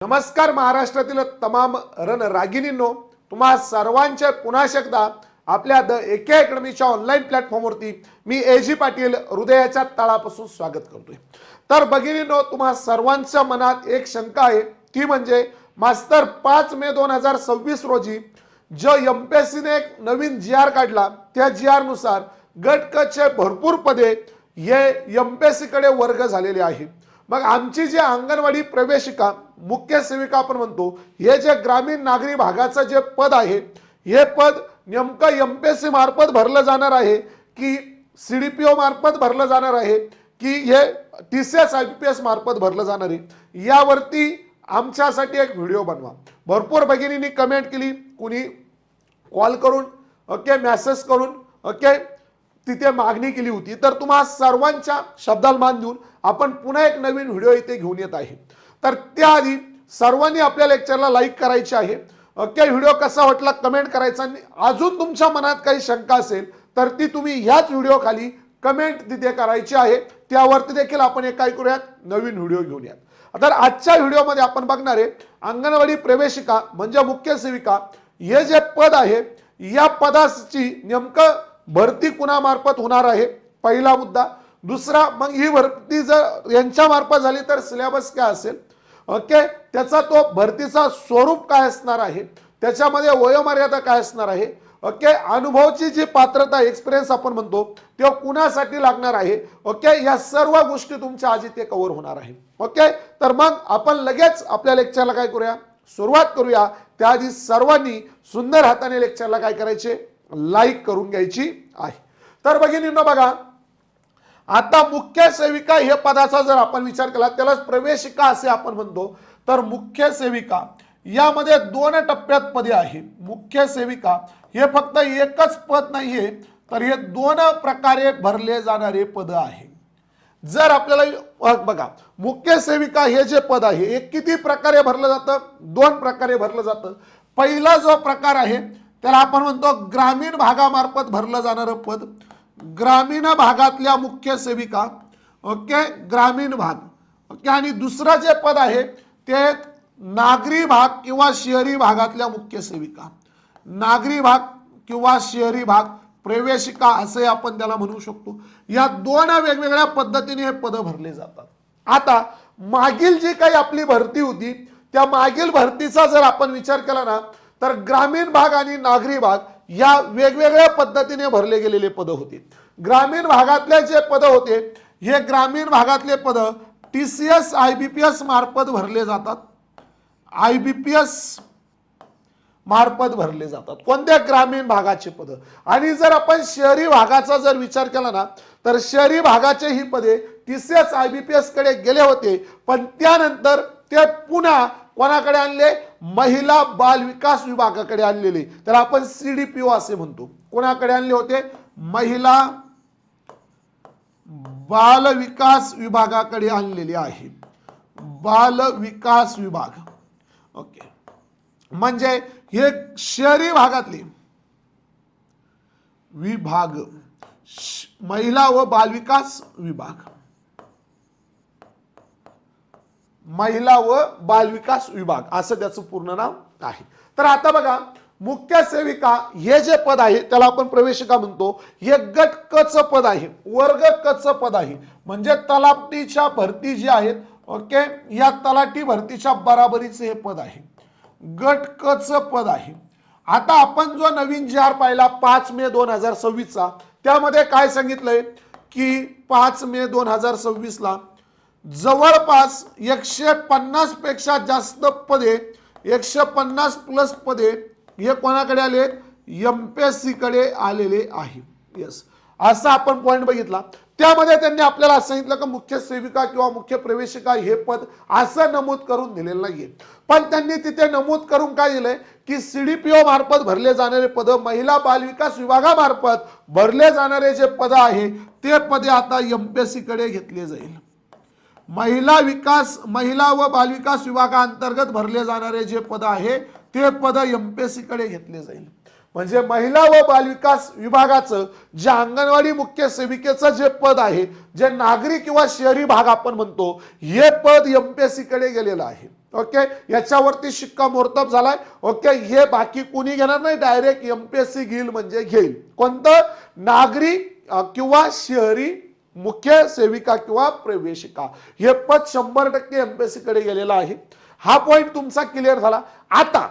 नमस्कार महाराष्ट्रातील तमाम रणरागिणींनो, तुम्हा सर्वांचे पुन्हा एकदा आपल्या द एके अकॅडमीच्या ऑनलाईन प्लॅटफॉर्मवरती मी एजी पाटील हृदयाच्या तळापासून स्वागत करतोय। तर भगिनींनो, तुम्हा सर्वांच्या मनात एक शंका आहे, ती म्हणजे मास्तर 5 मे 2026 रोजी जो एमपीएससी ने एक नवीन जीआर काढला, त्या जीआर नुसार गट क चे भरपूर पदे हे एमपीएससी कडे वर्ग झालेले आहे। मग आमची जी अंगणवाडी प्रवेशिका मुख्य सेविका आपण म्हणतो, हे जे ग्रामीण नागरी भागाचं जे पद आहे, हे पद नेमकं एमपीएससी मार्फत भरलं जाणार आहे की सीडीपीओ मार्फत भरलं जाणार आहे की हे टीसीएस आयपीपीएस मार्फत भरलं जाणार आहे, यावरती आमच्यासाठी एक व्हिडिओ बनवा। भरपूर भगिनींनी कमेंट केली, कुणी कॉल करून मेसेज करून तिथे मागणी केली होती। तर तुम्हा सर्वांच्या शब्दाला मान देऊन आपण पुन्हा एक नवीन व्हिडिओ इथे घेऊन येत आहे। तर त्याआधी सर्वांनी आपल्या लेक्चरला लाईक करायचे आहे। व्हिडिओ कसा वाटला कमेंट करायचा, आणि अजून तुमच्या मनात काही शंका असेल तर ती तुम्ही ह्याच व्हिडिओ खाली कमेंट तिथे करायची आहे, त्यावरती देखील आपण एक काय करूयात, नवीन व्हिडिओ घेऊन यात। तर आजच्या व्हिडिओमध्ये आपण बघणार आहे अंगणवाडी प्रवेशिका म्हणजे मुख्य सेविका हे जे पद आहे, या पदाची नेमकं भरती कुणामार्फत होणार आहे, पहिला मुद्दा। दुसरा, मग ही भरती जर यांच्या मार्फत झाली तर सिलेबस काय असेल, त्याचा तो भरतीचा स्वरूप काय असणार आहे, त्याच्यामध्ये वयोमर्यादा काय असणार आहे, अनुभवाची जी पात्रता एक्सपिरियन्स आपण म्हणतो ते कुणासाठी लागणार आहे, या सर्व गोष्टी तुमच्या आज इथे कव्हर होणार आहे। तर मग आपण लगेच आपल्या लेक्चरला काय करूया, सुरुवात करूया। त्याआधी सर्वांनी सुंदर हाताने लेक्चरला काय करायचे, लाईक करून घ्यायची आहे। तर भगिनींनो बघा, आता मुख्य सेविका हे पदाचा जर आपण विचार केला, त्याला प्रवेशिका असे आपण म्हणतो। तर मुख्य सेविका यामध्ये 2 टप्प्यात पदे आहे। मुख्य सेविका हे फक्त एकच पद नाहीये, तर हे 2 प्रकारे भरले जाणारे पद आहे। जर आपल्याला बघा, मुख्य सेविका हे जे पद आहे एक किती प्रकारे भरलं जातं, 2 प्रकारे भरलं जातं। पहिला जो प्रकार आहे त्याला आपण म्हणतो ग्रामीण भागामार्फत भरलं जाणारं पद, ग्रामीण भागातल्या मुख्य सेविका, ग्रामीण भाग। आणि दुसरं जे पद आहे ते नागरी भाग किंवा शहरी भागातल्या मुख्य सेविका, नागरी भाग किंवा शहरी भाग प्रवेशिका असे आपण त्याला म्हणू शकतो। या 2 वेगवेगळ्या पद्धतीने हे पद भरले जातात। आता मागील जी काही आपली भरती होती, त्या मागील भरतीचा जर आपण विचार केला ना, तर ग्रामीण भाग आणि नागरी भाग या वेगवेगळ्या पद्धतीने भरले गेलेले पद होते। ग्रामीण भागातले जे पद होते, हे ग्रामीण भागातले पद टीसीएस आयबीपीएस मार्फत भरले जातात, आयबीपीएस मार्फत भरले जातात कोणत्या ग्रामीण भागाचे पद। आणि जर आपण शहरी भागाचा जर विचार केला ना, तर शहरी भागाचे ही पदे टीसीएस आयबीपीएस कडे गेले होते, पण त्यानंतर ते पुन्हा कोणाकडे आणले, महिला बाल विकास विभागाकडे आणलेले, तर आपण सीडीपीओ असे म्हणतो। कोणाकडे आणले होते, महिला बाल विकास विभागाकडे आणलेले आहे, बाल विकास विभाग। म्हणजे हे शहरी भागातले विभाग, महिला व बाल विकास विभाग, महिला व बाल विकास विभाग असं त्याचं पूर्ण नाव आहे। तर आता बघा, मुख्य सेविका हे जे पद आहे त्याला आपण प्रवेशिका म्हणतो। हे गट क च पद आहे, वर्ग क च पद आहे, म्हणजे तलाठीच्या भरती जी आहेत, या तलाठी भरतीच्या बराबरीचे हे पद आहे, गट क च पद आहे। आता आपण जो नवीन जीआर पाहिला 5 मे 2026 चा, त्यामध्ये काय सांगितलंय की 5 मे 2026 ला जवळपास 150 पेक्षा जास्त पदे, 150 प्लस पदे हे कोणाकडे आले, एमपीएससी कडे आलेले आहे। यस, असा आपण पॉइंट बघितला। त्यामध्ये त्यांनी आपल्याला सांगितलं की मुख्य सेविका किंवा मुख्य प्रवेशिका हे पद असं नमूद करून दिलेलं नाहीये, पण त्यांनी तिथे नमूद करून काय दिलंय की सीडीपीओ मार्फत भरले जाणारे पद, महिला बाल विकास विभागामार्फत भरले जाणारे जे पद आहे ते पदे आता एमपीएससी कडे घेतले जाईल। महिला व बाल विकास विभागांतर्गत भरले जाणारे जे पद आहे ते पद एमपीएससी कडे घेतले जाईल। म्हणजे महिला व बालविकास विभागाचं जे अंगणवाडी मुख्य सेविकेचं जे पद आहे, जे नागरी किंवा शहरी भाग आपण म्हणतो, हे पद एमपीएससी कडे गेलेलं आहे. ओके, याच्यावरती शिक्कामोर्तब झालाय. ओके, हे बाकी कोणी घेणार नाही, डायरेक्ट एमपीएससी घेईल म्हणजे घेईल. कोणतं? नागरी किंवा शहरी मुख्य सेविका किंवा प्रवेशिका, हे पद 100% एमपीएससी कडे गेलेलं आहे. हा पॉइंट तुमचा क्लिअर झाला. आता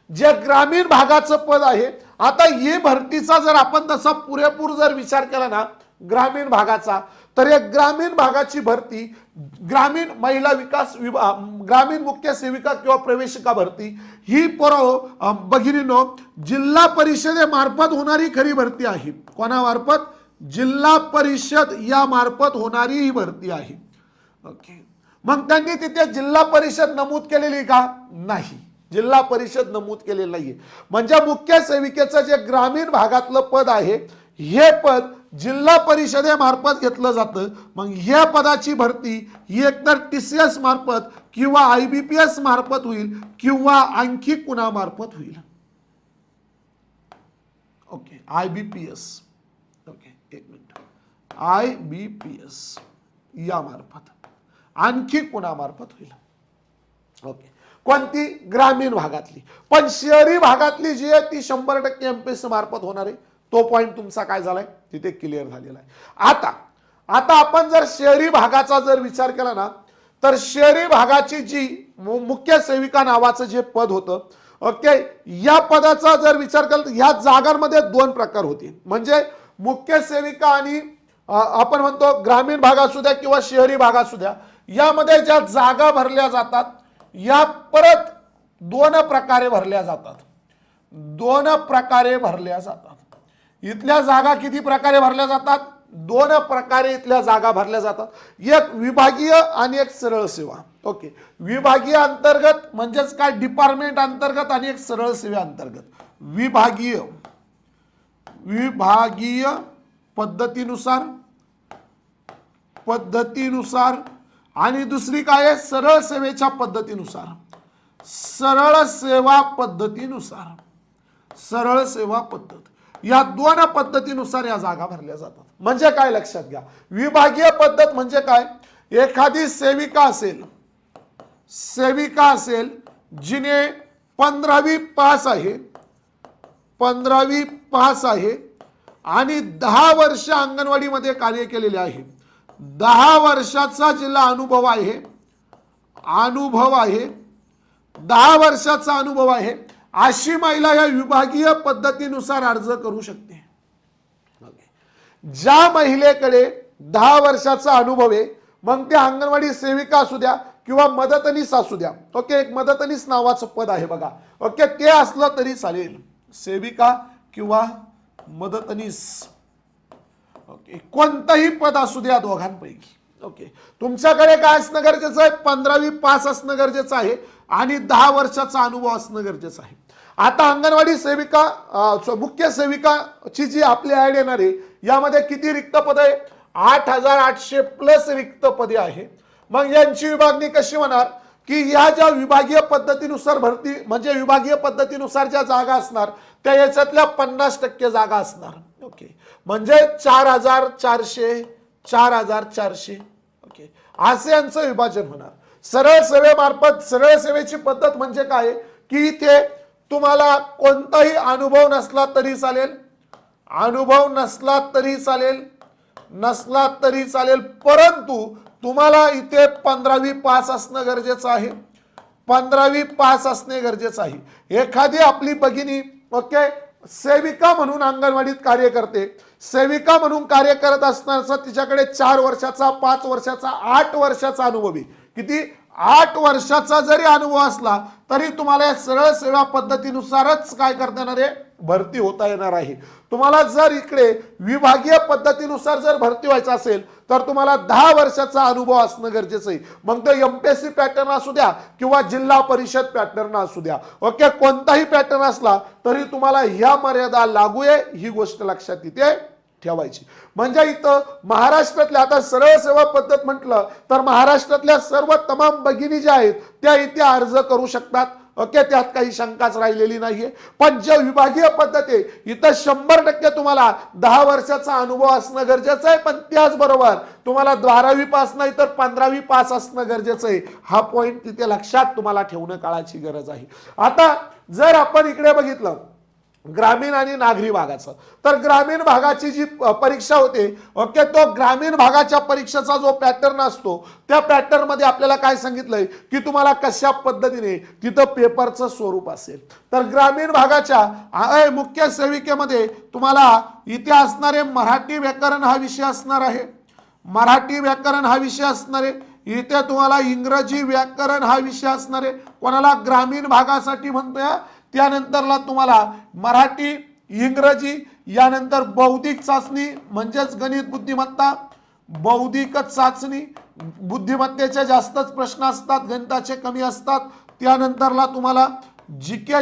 जे ग्रामीण भागाचं पद आहे, आता ही भरतीचा जर आपण तसा पुरेपूर जर विचार केला ना ग्रामीण भागाचा, तर या ग्रामीण भागाची भरती ग्रामीण महिला विकास विभाग, ग्रामीण मुख्य सेविका किंवा प्रवेशिका भरती ही भगिनींनो जिल्हा परिषदेमार्फत होणारी खरी भरती आहे. कोणामार्फत? जिल्हा परिषद या मार्फत होणारी ही भरती आहे. ओके, मग त्यांनी तिथे जिल्हा परिषद नमूद केलेली का? नाही, जिल्हा परिषद नमूद केलेलं नाहीये. म्हणजे मुख्य सेविकेचं जे ग्रामीण भागातलं पद आहे, हे पद जिल्हा परिषदेमार्फत घेतलं जातं. मग या पदाची भरती ही एकतर टीसीएस मार्फत किंवा आयबीपीएस मार्फत होईल किंवा आणखी कुणामार्फत होईल. Okay, IBPS. ओके, एक मिनिट, आयबीपीएस या मार्फत, आणखी कुणामार्फत होईल. ओके, कोणती? ग्रामीण भागातली. पण शहरी भागातली जी आहे ती 100% एमपीएससी मार्फत होणार आहे. तो पॉइंट तुमचा काय झालाय तिथे क्लिअर झालेला आहे. आता आपण जर शहरी भागाचा जर विचार केला ना, तर शहरी भागाची जी मुख्य सेविका नावाचं जे पद होतं, ओके, या पदाचा जर विचार केला तर ह्या जागांमध्ये 2 प्रकार होते. म्हणजे मुख्य सेविका आणि आपण म्हणतो ग्रामीण भाग असू द्या किंवा शहरी भाग असू द्या, यामध्ये ज्या जागा भरल्या जातात या परत 2 प्रकारे भरल्या जातात. 2 प्रकारे भरल्या जातात. इथल्या जागा किती प्रकारे भरल्या जातात? 2 प्रकारे इथल्या जागा भरल्या जातात. एक विभागीय आणि एक सरळ सेवा. ओके, विभागीय अंतर्गत म्हणजेच काय? डिपार्टमेंट अंतर्गत आणि एक सरळ सेवा अंतर्गत. विभागीय पद्धतीनुसार आणि दुसरी काय आहे? सरळ सेवेच्या पद्धतीनुसार. सरळ सेवा पद्धत, या 2 पद्धतीनुसार या जागा भरल्या जातात. म्हणजे काय लक्षात घ्या, विभागीय पद्धत म्हणजे काय? एखादी सेविका असेल जिने 15वी पास आहे आणि 10 वर्ष अंगणवाडीमध्ये कार्य केलेले आहे, 10 वर्षाचा जिला अनुभव आहे, 10 वर्षाचा अनुभव आहे, अशी महिला या विभागीय पद्धतीनुसार अर्ज करू शकते. ज्या महिलेकडे 10 वर्षाचा अनुभव आहे, मग ते अंगणवाडी सेविका असू द्या किंवा मदतनीस असू द्या. ओके, एक मदतनीस नावाचं पद आहे बघा. ओके, ते असलं तरी चालेल, सेविका किंवा मदतनीस. ओके, कोणतंही पद असू द्या दोघांपैकी. ओके, तुमच्याकडे काय असणं गरजेचं आहे? 15वी पास असणं गरजेचं आहे आणि 10 वर्षाचा अनुभव असणं गरजेचं आहे. आता अंगणवाडी सेविका मुख्य सेविकाची जी आपली ऍड येणार आहे, यामध्ये किती रिक्त पद आहे? 8800 प्लस रिक्त पदे आहे. मग यांची विभागणी कशी होणार की ह्या ज्या विभागीय पद्धतीनुसार भरती, म्हणजे विभागीय पद्धतीनुसार ज्या जागा असणार त्या याच्यातल्या 50% जागा असणार. ओके, म्हणजे 4400. ओके, असे यांचं विभाजन होणार. सरळ सेवेमार्फत, सरळ सेवेची पद्धत म्हणजे काय की इथे तुम्हाला कोणताही अनुभव नसला तरी चालेल, परंतु तुम्हाला इथे 15वी पास असणं गरजेचं आहे. 15वी पास असणे गरजेचं आहे. एखादी आपली भगिनी ओके सेविका म्हणून अंगणवाडीत कार्य करते, सेविका म्हणून कार्य करत असताना तिच्याकडे 4 वर्षाचा, 5 वर्षाचा, 8 वर्षाचा अनुभव आहे. किती? 8 वर्षाचा जरी अनुभव असला तरी तुम्हाला या सरळ सेवा पद्धतीनुसारच काय करता येणार आहे? भरती होता येणार आहे. तुम्हाला जर इकडे विभागीय पद्धतीनुसार जर भरती व्हायचं असेल तर तुम्हाला 10 वर्षाचा अनुभव असणं गरजेचं आहे. मग तो एमपीएससी पॅटर्न असू द्या किंवा जिल्हा परिषद पॅटर्न असू द्या. ओके, कोणताही पॅटर्न असला तरी तुम्हाला ह्या मर्यादा लागू आहे, ही गोष्ट लक्षात इथे ठेवायची. म्हणजे इथं महाराष्ट्रातल्या, आता सरळ सेवा पद्धत म्हटलं तर महाराष्ट्रातल्या सर्व तमाम भगिनी ज्या आहेत त्या इथे अर्ज करू शकतात. ओके, त्यात काही शंकाच राहिलेली नाहीये. पण जे विभागीय पद्धत आहे इथं 100% तुम्हाला 10 वर्षाचा अनुभव असणं गरजेचं आहे, पण त्याचबरोबर तुम्हाला 12वी पास नाही तर 15वी पास असणं गरजेचं आहे. हा पॉइंट तिथे लक्षात तुम्हाला ठेवणं काळाची गरज आहे. आता जर आपण इकडे बघितलं ग्रामीण आणि नागरी भागाचं, तर ग्रामीण भागाची जी परीक्षा होते, ओके, तो ग्रामीण भागाच्या परीक्षेचा जो पॅटर्न असतो त्या पॅटर्न मध्ये आपल्याला काय सांगितलंय की तुम्हाला कशा पद्धतीने तिथं पेपरचं स्वरूप असेल. तर ग्रामीण भागाच्या मुख्य सेविकेमध्ये तुम्हाला इथे असणारे मराठी व्याकरण हा विषय असणार आहे. मराठी व्याकरण हा विषय असणार आहे. इथे तुम्हाला इंग्रजी व्याकरण हा विषय असणार आहे. कोणाला ग्रामीण भागासाठी म्हणतोय. त्यानंतरला तुम्हाला मराठी, इंग्रजी, यानंतर बौद्धिक चाचणी म्हणजेच गणित बुद्धिमत्ता, बौद्धिक चाचणी, बुद्धिमत्तेचे जास्तच प्रश्न असतात, गणिताचे कमी असतात. त्यानंतरला तुम्हाला जीके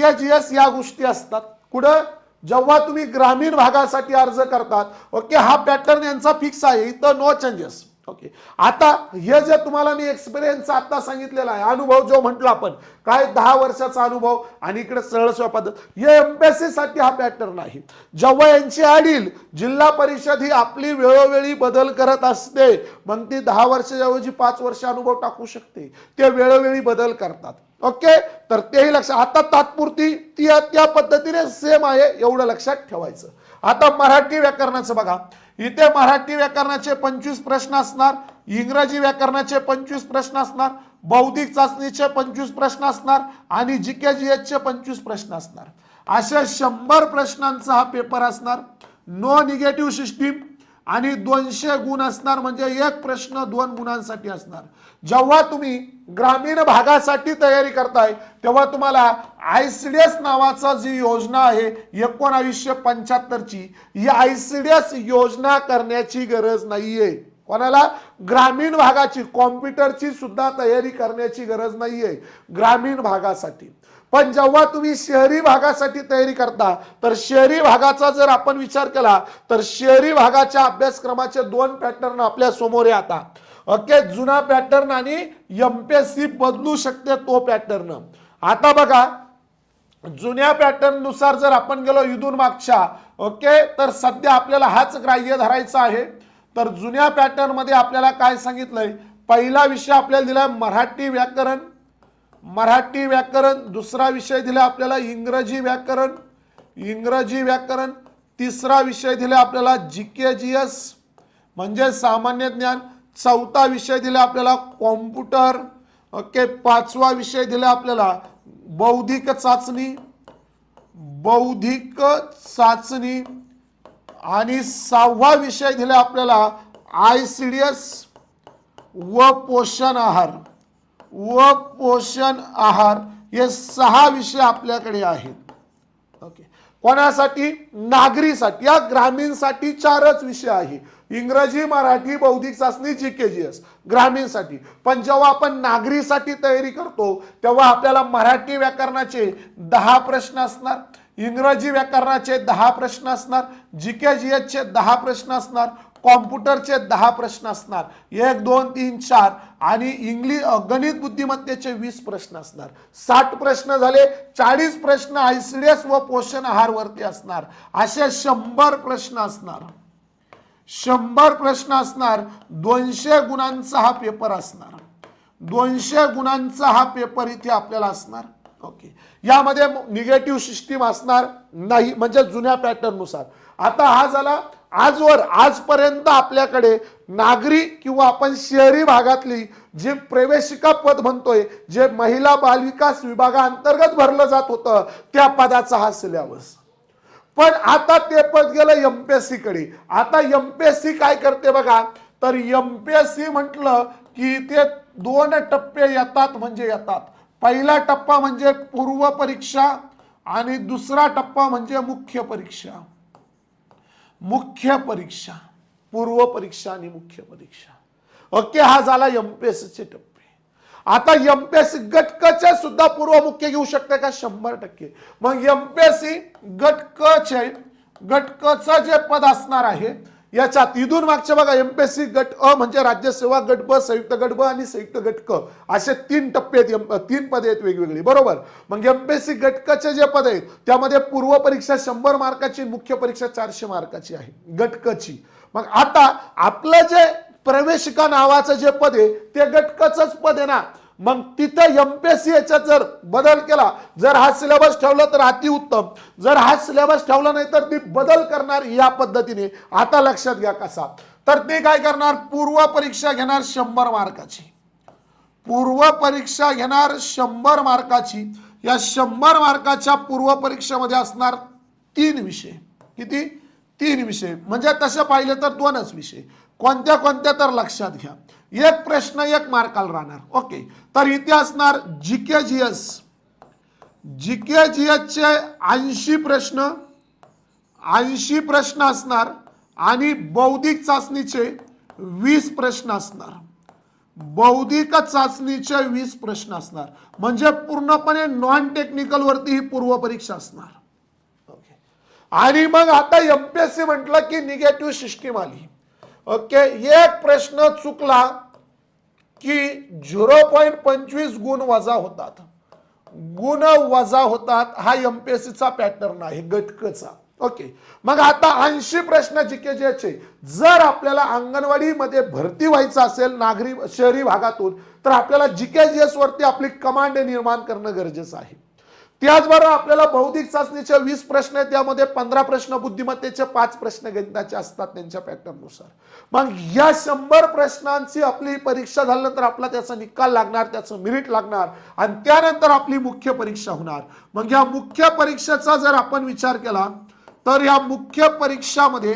जीएस या गोष्टी असतात. कुठं जेव्हा तुम्ही ग्रामीण भागासाठी अर्ज करतात, ओके, हा पॅटर्न यांचा फिक्स आहे, इथं नो चेंजेस. ओके, आता हे जे तुम्हाला मी एक्सपिरियन्स आता सांगितलेला आहे, अनुभव जो म्हटला आपण काय 10 वर्षाचा अनुभव आणि इकडे सरळ सोपा पद्धत, हे एमपीएससी साठी हा पॅटर्न आहे. जेव्हा यांची आडील जिल्हा परिषद ही आपली वेळोवेळी बदल करत असते, मग ती 10 वर्षाऐवजी 5 वर्ष अनुभव टाकू शकते. ते वेळोवेळी बदल करतात. ओके, तर तेही लक्षात. आता तात्पुरती ती त्या पद्धतीने सेम आहे, एवढं लक्षात ठेवायचं. आता मराठी व्याकरणाचं बघा, इथे मराठी व्याकरणाचे 25 प्रश्न असणार, इंग्रजी व्याकरणाचे 25 प्रश्न असणार, बौद्धिक चाचणीचे 25 प्रश्न असणार आणि जीके जीएसचे 25 प्रश्न असणार. अशा 100 प्रश्नांचा हा पेपर असणार. नो निगेटिव्ह सिस्टीम आणि 200 गुण असणार, म्हणजे एक प्रश्न 2 गुणांसाठी असणार. जेव्हा तुम्ही ग्रामीण भागासाठी तयारी करताय तेव्हा तुम्हाला आयसीडीएस नावाचा जी योजना आहे 1975 ची, ही आयसीडीएस योजना करण्याची गरज नाहीये. कोणाला? ग्रामीण भागाची कॉम्प्युटरची सुद्धा तयारी करण्याची गरज नाहीये ग्रामीण भागासाठी. पण जेव्हा तुम्ही शहरी भागासाठी तयारी करता तर शहरी भागाचा जर आपण विचार केला तर शहरी भागाच्या अभ्यासक्रमाचे 2 पॅटर्न आपल्या समोर येतात. ओके, जुना पॅटर्न आणि एमपीएससी बदलू शकते तो पॅटर्न. आता बघा, जुन्या पॅटर्न नुसार जर आपण गेलो इथून मागच्या, ओके, तर सध्या आपल्याला हाच ग्राह्य धरायचा आहे. तर जुन्या पॅटर्न मध्ये आपल्याला काय सांगितलंय, पहिला विषय आपल्याला दिलाय मराठी व्याकरण, मराठी व्याकरण. दुसरा विषय दिला आपल्याला इंग्रजी व्याकरण, इंग्रजी व्याकरण. तिसरा विषय दिला आपल्याला जीके जीएस म्हणजे सामान्य ज्ञान. चौथा विषय दिला आपल्याला कॉम्प्युटर. ओके, पाचवा विषय दिला आपल्याला बौद्धिक चाचणी, बौद्धिक चाचणी आणि 6वा विषय दिला आपल्याला आयसीडीएस व पोषण आहार, व पोषण आहार. हे 6 विषय आपल्याकडे आहेत. ओके, कोणासाठी? नागरीसाठी. या ग्रामीणसाठी 4च विषय आहे, इंग्रजी, मराठी, बौद्धिक चाचणी, जीके जीएस, ग्रामीणसाठी. पण जेव्हा आपण नागरीसाठी तयारी करतो तेव्हा आपल्याला मराठी व्याकरणाचे 10 प्रश्न असणार, इंग्रजी व्याकरणाचे 10 प्रश्न असणार, जीके जीएसचे 10 प्रश्न असणार, कॉम्प्युटरचे 10 प्रश्न असणार, 1 2 3 4 आणि गणित बुद्धिमत्तेचे 20 प्रश्न असणार. 60 प्रश्न झाले. 40 प्रश्न आयसीडीएस व पोषण आहार वरती असणार. असे 100 प्रश्न असणार, 100 प्रश्न असणार. 200 गुणांचा हा पेपर असणार, 200 गुणांचा हा पेपर इथे आपल्याला असणार. ओके, यामध्ये निगेटिव्ह सिस्टीम असणार नाही, म्हणजे जुन्या पॅटर्न नुसार. आता हा झाला आजपर्यंत आपल्याकडे नागरी किंवा आपण शहरी भागातली जे प्रवेशिका पद म्हणतोय, जे महिला बालविकास विभागाअंतर्गत भरलं जात होतं, त्या पदाचा हा सिलेबस. पण आता ते पद गेलं एमपीएससी कडे. आता एमपीएससी काय करते बघा, तर एमपीएससी म्हटलं की ते 2 टप्पे येतात, म्हणजे येतात. पहिला टप्पा म्हणजे पूर्व परीक्षा आणि दुसरा टप्पा म्हणजे मुख्य परीक्षा. मुख्य परीक्षा, पूर्व परीक्षा आणि मुख्य परीक्षा. ओके, हा झाला एमपीएससी चे टप्पे. आता एमपीएससी गट क चे सुद्धा पूर्व मुख्य घेऊ शकते का? 100%. मग एमपीएससी गट क चे, गट क चं जे पद असणार आहे, याच्यात इथून मागच्या बघा एमपीएससी गट अ म्हणजे राज्यसेवा गट ब, संयुक्त गट ब आणि संयुक्त गट क असे 3 टप्पे आहेत, 3 पदे आहेत वेगवेगळी, बरोबर. मग एमपीएससी गट क चे जे पद आहेत त्यामध्ये पूर्व परीक्षा 100 मार्काची, मुख्य परीक्षा 400 मार्काची आहे गट क ची. मग आता आपलं जे प्रवेशिका नावाचं जे पद आहे ते गट क चंच पद आहे ना. मग तिथं एमपीएससी याच्यात जर बदल केला, जर हा सिलेबस ठेवला तर अतिउत्तम, जर हा सिलेबस ठेवला नाही तर ती बदल करणार या पद्धतीने. आता लक्षात घ्या कसा, तर ते काय करणार, पूर्व परीक्षा घेणार 100 मार्काची, पूर्व परीक्षा घेणार 100 मार्काची. या 100 मार्काच्या पूर्व परीक्षेमध्ये असणार 3 विषय. किती? 3 विषय. म्हणजे तसं पाहिलं तर 2च विषय. कोणत्या कोणत्या तर लक्षात घ्या, एक प्रश्न 1 मार्काला राहणार. ओके, तर इथे असणार जीके जीएस, जीके जीएस चे 80 प्रश्न, 80 प्रश्न असणार आणि बौद्धिक चाचणीचे 20 प्रश्न असणार. बौद्धिक चाचणीचे 20 प्रश्न असणार. म्हणजे पूर्णपणे नॉन टेक्निकल वरती ही पूर्व परीक्षा असणार. ओके, आणि मग आता एमपीएससी म्हटलं की निगेटिव्ह सिस्टीम आली. ओके, एक प्रश्न चुकला की 0.25 गुण वजा होतात, गुण वजा होतात. हा एमपीएससीचा पॅटर्न आहे गटकचा. ओके, मग आता 80 प्रश्न जीकेचे जर आपल्याला अंगणवाडीमध्ये भरती व्हायचं असेल नागरी शहरी भागातून तर आपल्याला जीकेजीएस वरती आपली कमांड निर्माण करणं गरजेचं आहे. त्याचबरोबर आपल्याला बौद्धिक चाचणीचे 20 प्रश्न आहेत, त्यामध्ये 15 प्रश्न बुद्धिमत्तेचे, 5 प्रश्न गणिताचे असतात त्यांच्या पॅटर्ननुसार. मग या 100 प्रश्नांची आपली परीक्षा झाल्यानंतर आपला त्याचा निकाल लागणार, त्याचं मेरिट लागणार आणि त्यानंतर आपली मुख्य परीक्षा होणार. मग या मुख्य परीक्षेचा जर आपण विचार केला तर या मुख्य परीक्षामध्ये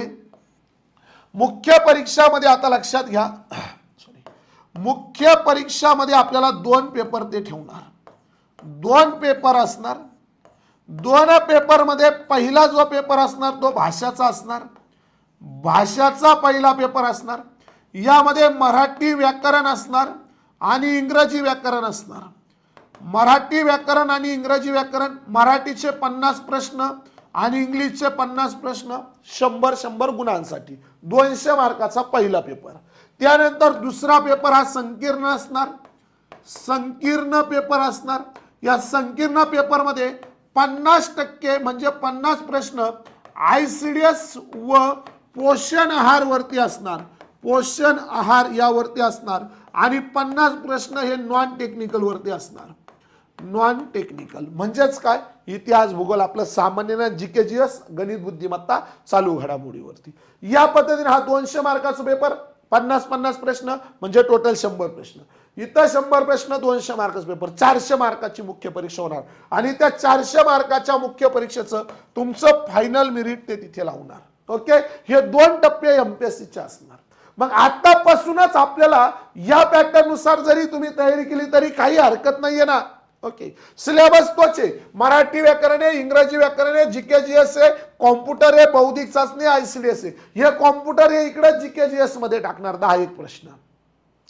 आता लक्षात घ्या, मुख्य परीक्षामध्ये आपल्याला 2 पेपर ते ठेवणार. 2 पेपर असणार. 2 पेपर मध्ये पहिला जो पेपर असणार तो भाषाचा असणार. भाषाचा पहिला पेपर असणार. यामध्ये मराठी व्याकरण असणार आणि इंग्रजी व्याकरण असणार. मराठी व्याकरण आणि इंग्रजी व्याकरण, मराठीचे 50 प्रश्न आणि इंग्लिशचे 50 प्रश्न, 100 गुणांसाठी 200 मार्काचा पहिला पेपर. त्यानंतर दुसरा पेपर हा संकीर्ण असणार. संकीर्ण पेपर असणार. या संकीर्ण पेपर मध्ये 50% म्हणजे 50 प्रश्न आयसीडीएस व पोषण आहार वरती असणार. पोषण आहार यावरती असणार आणि 50 प्रश्न हे नॉन टेक्निकल वरती असणार. नॉन टेक्निकल म्हणजेच काय, इतिहास भूगोल आपलं सामान्य जीकेजीएस, गणित बुद्धिमत्ता, चालू घडामोडीवरती. या पद्धतीने हा 200 मार्काचा पेपर, 50 प्रश्न म्हणजे टोटल 100 प्रश्न. इथं 100 प्रश्न 200 मार्काचा पेपर, 400 मार्काची मुख्य परीक्षा होणार आणि त्या 400 मार्काच्या मुख्य परीक्षेचं तुमचं फायनल मेरिट ते तिथे लावणार. ओके, हे 2 टप्पे एमपीएससीचे असणार. मग आतापासूनच आपल्याला या पॅटर्न नुसार जरी तुम्ही तयारी केली तरी काही हरकत नाहीये ना. ओके, सिलेबस तोच आहे. मराठी व्याकरण आहे, इंग्रजी व्याकरण आहे, जीकेजीएस आहे, कॉम्प्युटर आहे, बौद्धिक चाचणी, आयसीडीएस आहे. हे कॉम्प्युटर हे इकडे जीकेजीएस मध्ये टाकणार 10 प्रश्न.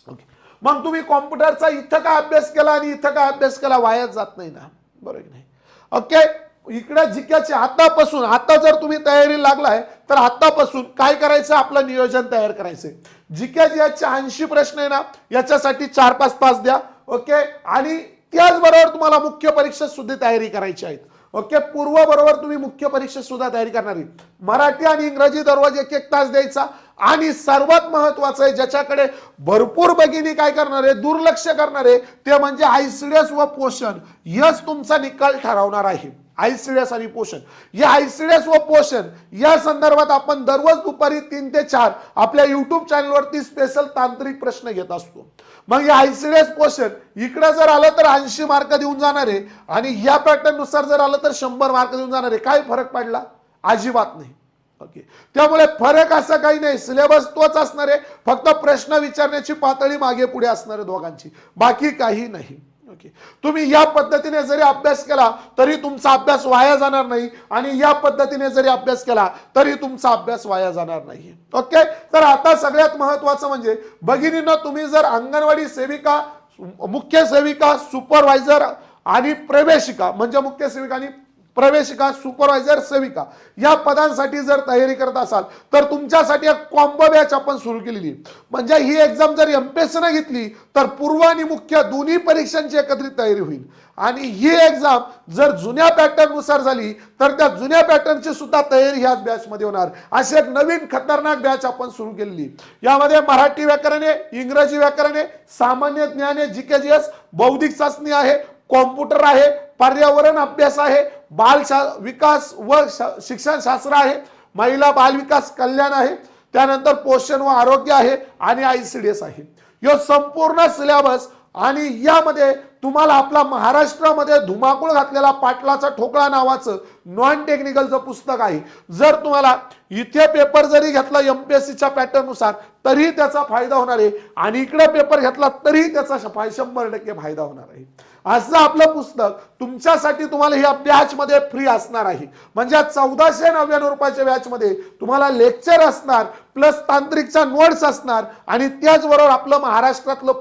ओके, मग तुम्ही कॉम्प्युटरचा इथं काय अभ्यास केला आणि इथं काय अभ्यास केला, वायाच जात नाही ना, बरोबर की नाही. ओके, इकडे जीकेचे आतापासून, आता जर तुम्ही तयारी लागलाय तर आतापासून काय करायचं, आपलं नियोजन तयार करायचंय. जीकेजीएसचे 80 प्रश्न आहे ना, याच्यासाठी 4-5 तास द्या. ओके, आणि त्याचबरोबर तुम्हाला मुख्य परीक्षेत सुद्धा तयारी करायची आहे. ओके, पूर्व बरोबर तुम्ही मुख्य परीक्षेत सुद्धा तयारी करणार आहे. मराठी आणि इंग्रजी दररोज 1-1 तास द्यायचा. आणि सर्वात महत्वाचं आहे, ज्याच्याकडे भरपूर भगिनी काय करणार आहे, दुर्लक्ष करणार आहे, ते म्हणजे आयसीडीएस व पोषण. यस तुमचा निकाल ठरवणार आहे. आयसीडीएस आणि पोषण, या आयसीडीएस व पोषण या संदर्भात आपण दररोज दुपारी 3 ते 4 आपल्या युट्यूब चॅनलवरती स्पेशल तांत्रिक प्रश्न घेत असतो. मग या आयसीडीएस पोषण इकडे जर आलं तर 80 मार्क देऊन जाणार आहे आणि या पॅटर्न नुसार जर आलं तर 100 मार्क देऊन जाणार आहे. काय फरक पडला? अजिबात नाही. ओके, त्यामुळे फरक असा काही नाही, सिलेबस तोच असणार आहे, फक्त प्रश्न विचारण्याची पातळी मागे पुढे असणार आहे दोघांची, बाकी काही नाही. ओके, तुम्ही या पद्धतीने जरी अभ्यास केला तरी तुमचा अभ्यास वाया जाणार नाही आणि या पद्धतीने जरी अभ्यास केला तरी तुमचा अभ्यास वाया जाणार नाही. ओके, तर आता सगळ्यात महत्त्वाचं म्हणजे भगिनींनो, तुम्ही जर अंगणवाडी सेविका, मुख्य सेविका, सुपरवायझर आणि प्रवेशिका म्हणजे मुख्य सेविका आणि प्रवेशिका, सुपरवायझर, सेविका या पदांसाठी जर तयारी करत असाल तर तुमच्यासाठी एक कॉम्बो बॅच आपण सुरू केलेली आहे. म्हणजे ही एक्झाम जर एमपीएससी ने घेतली तर पूर्व आणि मुख्य दोन्ही परीक्षांची एकत्रित तयारी होईल. आणि ही एक्झाम जर जुन्या पॅटर्न नुसार झाली तर त्या जुन्या पॅटर्नची सुद्धा तयारी ह्याच बॅच मध्ये होणार. अशी एक नवीन खतरनाक बॅच आपण सुरू केलेली. यामध्ये मराठी व्याकरण आहे, इंग्रजी व्याकरण आहे, सामान्य ज्ञान आहे, जीके जीएस, बौद्धिक चाचणी आहे, कॉम्प्युटर आहे, पर्यावरण अभ्यास आहे, बाल विकास व शिक्षण शास्त्र आहे, महिला बाल विकास कल्याण आहे, त्यानंतर पोषण व आरोग्य आहे आणि आयसीडीएस आहे. यो संपूर्ण सिलेबस आणि यामध्ये तुम्हाला आपला महाराष्ट्रामध्ये धुमाकूळ घातलेला पाटलाचा ठोकळा नावाचं नॉन टेक्निकलचं पुस्तक आहे. जर तुम्हाला इथे पेपर जरी घेतला एमपीएससीच्या पॅटर्न नुसार तरी त्याचा फायदा होणार आहे आणि इकडे पेपर घेतला तरी त्याचा 100% फायदा होणार आहे. असं आपलं पुस्तक तुमच्यासाठी तुम्हाला ह्या बॅच मध्ये फ्री असणार आहे. म्हणजे 1499 रुपयाच्या बॅच मध्ये तुम्हाला लेक्चर असणार प्लस तांत्रिकचा नोट्स असणार आणि त्याचबरोबर आपलं महाराष्ट्रातलं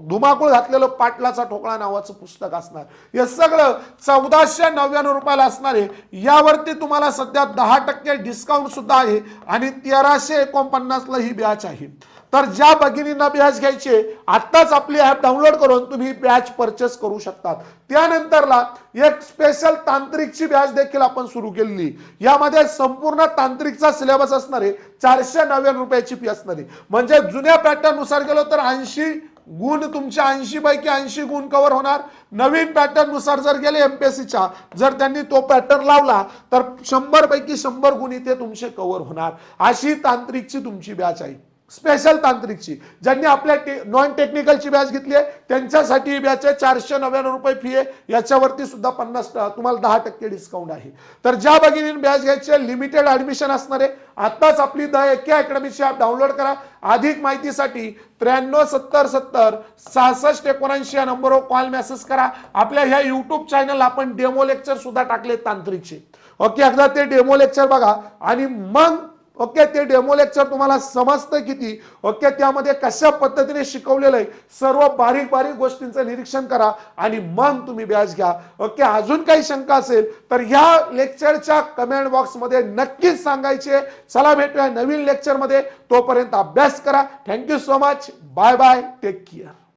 धुमाकूळ घातलेलं पाटलाचा ठोकळा नावाचं पुस्तक असणार. हे सगळं 1499 रुपयाला असणार आहे. यावरती तुम्हाला सध्या 10% डिस्काउंट सुद्धा आहे आणि 1349 ला ही बॅच आहे. तर ज्या भगिनींना बॅच घ्यायची आताच आपली ऍप डाउनलोड करून तुम्ही बॅच परचेस करू शकतात. त्यानंतरला एक स्पेशल तांत्रिकची बॅच देखील आपण सुरू केलेली. यामध्ये संपूर्ण तांत्रिकचा सिलेबस असणार आहे. 499 रुपयाची फी असणार आहे. म्हणजे जुन्या पॅटर्न नुसार गेलो तर 80 गुण तुमच्या 80 पैकी 80 गुण कव्हर होणार. नवीन पॅटर्न नुसार जर गेले एमपीएससीच्या जर त्यांनी तो पॅटर्न लावला तर 100 पैकी 100 गुण इथे तुमचे कव्हर होणार. अशी तांत्रिकची तुमची बॅच आहे. स्पेशल तांत्रिकची ज्यांनी आपल्या नॉन टेक्निकलची बॅच घेतली आहे त्यांच्यासाठी ही बॅच आहे. 499 रुपये फी आहे. याच्यावरती सुद्धा 50 तुम्हाला 10% डिस्काउंट आहे. तर ज्या भगिनींनी बॅच घ्यायची लिमिटेड ऍडमिशन असणार आहे. आताच आपली द एके अकॅडमीची ॲप डाउनलोड करा. अधिक माहितीसाठी 9370706679 या नंबरवर कॉल मेसेज करा. आपल्या ह्या युट्यूब चॅनल आपण डेमो लेक्चर सुद्धा टाकले तांत्रिकचे. ओके, एकदा ते डेमो लेक्चर बघा आणि मग ओके ते डेमो लेक्चर तुम्हाला समजतं किती. ओके, त्यामध्ये कशा पद्धतीने शिकवलेलं आहे सर्व बारीक बारीक गोष्टींचं निरीक्षण करा आणि मग तुम्ही बॅच घ्या. ओके, अजून काही शंका असेल तर ह्या लेक्चरच्या कमेंट बॉक्स मध्ये नक्कीच सांगायचे. चला भेटूया नवीन लेक्चर मध्ये. तोपर्यंत अभ्यास करा. Thank you so much. Bye bye. Take care.